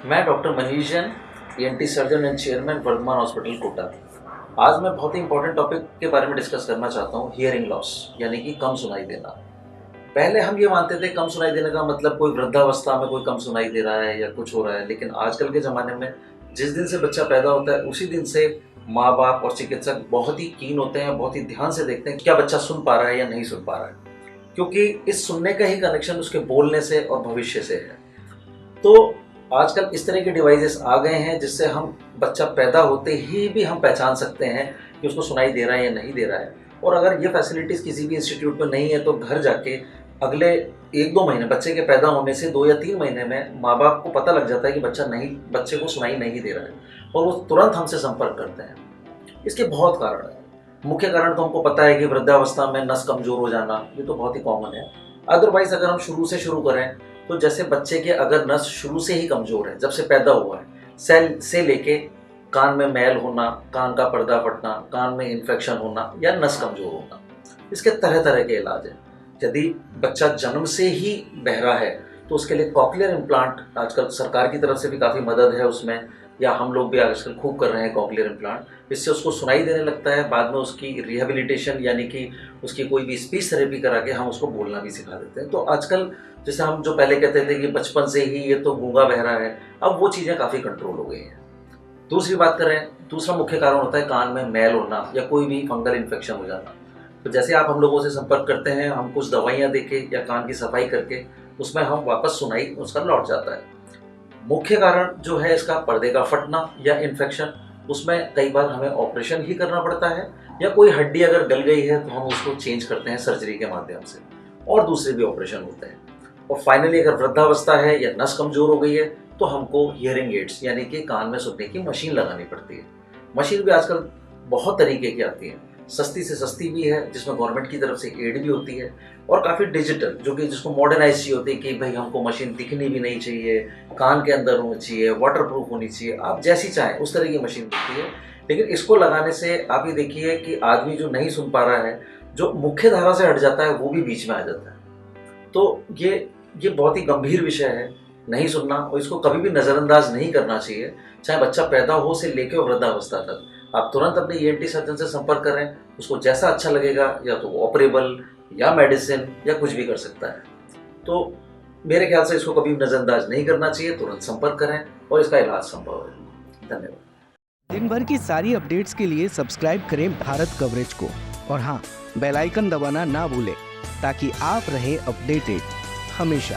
मैं doctor Manish Jain, ENT surgeon and chairman Vardhman hospital Kota. आज मैं बहुत ही इंपॉर्टेंट टॉपिक के बारे में डिस्कस करना चाहता हूँ, हियरिंग लॉस यानी कि कम सुनाई देना। पहले हम ये मानते थे कम सुनाई देने का मतलब कोई वृद्धावस्था में कोई कम सुनाई दे रहा है या कुछ हो रहा है, लेकिन आजकल के ज़माने में जिस दिन से बच्चा पैदा होता है उसी दिन से माँ बाप और चिकित्सक बहुत ही कीन होते हैं, बहुत ही ध्यान से देखते हैं क्या बच्चा सुन पा रहा है या नहीं सुन पा रहा है, क्योंकि इस सुनने का ही कनेक्शन उसके बोलने से और भविष्य से है। तो आजकल इस तरह के डिवाइसेस आ गए हैं जिससे हम बच्चा पैदा होते ही भी हम पहचान सकते हैं कि उसको सुनाई दे रहा है या नहीं दे रहा है। और अगर ये फैसिलिटीज़ किसी भी इंस्टीट्यूट में नहीं है तो घर जाके अगले 1-2 महीने, बच्चे के पैदा होने से 2 या 3 महीने में माँ बाप को पता लग जाता है कि बच्चे को सुनाई नहीं दे रहा है और वो तुरंत हमसे संपर्क करते हैं। इसके बहुत कारण हैं। मुख्य कारण तो हमको पता है कि वृद्धावस्था में नस कमज़ोर हो जाना, ये तो बहुत ही कॉमन है। अदरवाइज अगर हम शुरू से शुरू करें तो जैसे बच्चे के अगर नस शुरू से ही कमज़ोर है, जब से पैदा हुआ है, सेल से लेके कान में मैल होना, कान का पर्दा फटना, कान में इन्फेक्शन होना या नस कमज़ोर होना, इसके तरह तरह के इलाज हैं। यदि बच्चा जन्म से ही बहरा है तो उसके लिए कॉक्लियर इम्प्लांट आजकल सरकार की तरफ से भी काफ़ी मदद है उसमें, या हम लोग भी आजकल खूब कर रहे हैं कॉक्लियर इम्प्लांट। इससे उसको सुनाई देने लगता है। बाद में उसकी रिहेबिलिटेशन यानी कि उसकी कोई भी स्पीच थेरेपी करा के हम उसको बोलना भी सिखा देते हैं। तो आजकल जैसे हम जो पहले कहते थे कि बचपन से ही ये तो गूंगा बहरा है, अब वो चीज़ें काफ़ी कंट्रोल हो गई हैं। दूसरी बात करें, दूसरा मुख्य कारण होता है कान में मैल होना या कोई भी फंगल इन्फेक्शन हो जाना। तो जैसे आप हम लोगों से संपर्क करते हैं, हम कुछ दवाइयाँ देके या कान की सफाई करके उसमें हम वापस सुनाई उसका लौट जाता है। मुख्य कारण जो है इसका पर्दे का फटना या इन्फेक्शन, उसमें कई बार हमें ऑपरेशन ही करना पड़ता है, या कोई हड्डी अगर गल गई है तो हम उसको चेंज करते हैं सर्जरी के माध्यम से, और दूसरे भी ऑपरेशन होते हैं। और फाइनली अगर वृद्धावस्था है या नस कमज़ोर हो गई है तो हमको हियरिंग एड्स यानी कि कान में सुनने की मशीन लगानी पड़ती है। मशीन भी आजकल बहुत तरीके की आती है, सस्ती से सस्ती भी है जिसमें गवर्नमेंट की तरफ से एड भी होती है, और काफ़ी डिजिटल जो कि जिसको मॉडर्नाइज चाहिए होती है कि भाई हमको मशीन दिखनी भी नहीं चाहिए, कान के अंदर होनी चाहिए, वाटरप्रूफ होनी चाहिए, आप जैसी चाहें उस तरह की मशीन होती है। लेकिन इसको लगाने से आप ये देखिए कि आदमी जो नहीं सुन पा रहा है, जो मुख्य धारा से हट जाता है वो भी बीच में आ जाता है। तो ये बहुत ही गंभीर विषय है, नहीं सुनना, और इसको कभी भी नज़रअंदाज नहीं करना चाहिए, चाहे बच्चा पैदा हो से लेकर वृद्धावस्था तक। आप तुरंत अपने ईएनटी सर्जन से संपर्क करें, उसको जैसा अच्छा लगेगा, या तो ऑपरेबल या मेडिसिन या कुछ भी कर सकता है। तो मेरे ख्याल से इसको कभी नज़रअंदाज नहीं करना चाहिए, तुरंत संपर्क करें और इसका इलाज संभव है। धन्यवाद। दिन भर की सारी अपडेट्स के लिए सब्सक्राइब करें भारत कवरेज को, और हाँ, बेल आइकन दबाना ना भूलें ताकि आप रहे अपडेटेड हमेशा।